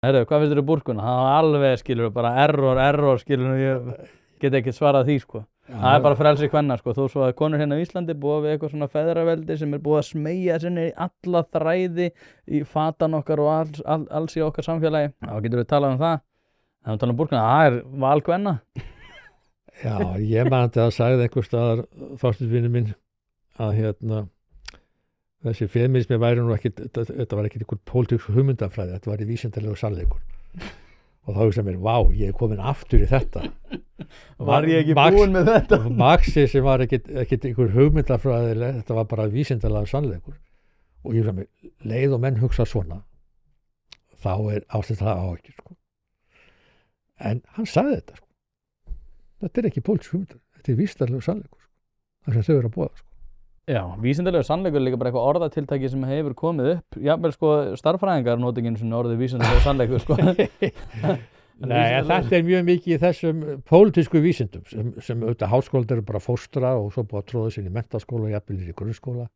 Herru, hvað finnst þér búrkuna? Það var alveg, skilur, bara error, skilur, ég get ekki svarað því, sko. Það er bara frelsi kvenna, sko, þó svo að konur hérna á Íslandi búa við eitthvað svona feðraveldi sem er búið að smeygja sinni í alla þræði í fatan okkar og alls í okkar samfélagi. Þá getur við talað um það. Það er talað um búrkuna, það er val kvenna. Já, ég man að það sagði einhver staðar, Þorsteinsvinur minn, að þessi feminismi væri nú ekki, þetta var ekki einhver pólitísk hugmyndafræði, þetta var í vísindalegu sannleikur. Og þá hugsaði mér, vá, ég er komin aftur í þetta. Var ég ekki búinn með þetta? Marxi sem var ekkit einhver hugmyndafræðileg, þetta var bara vísindalega sannleikur. Og ég hugsaði mér, leið og menn hugsa svona, þá er ástætt það á ekki, sko. En hann sagði þetta, sko. Þetta er ekki pólitísk hugmyndafræði, þetta er vísindalegu sannleikur, sko. Það sem þau eru að boða, sko. Já, vísindalegu sannleikur er líka bara eitthvað orðatiltæki sem hefur komið upp. Jafnvel, sko, starffræðingar nota ekki einu sinni orðið vísindalegu sannleikur, sko. Nei, en þetta er mjög mikið í þessum pólitísku vísindum sem auðvitað háskólar eru bara fóstra og svo búið að tróða sér í menntaskóla og jafnvel í grunnskóla.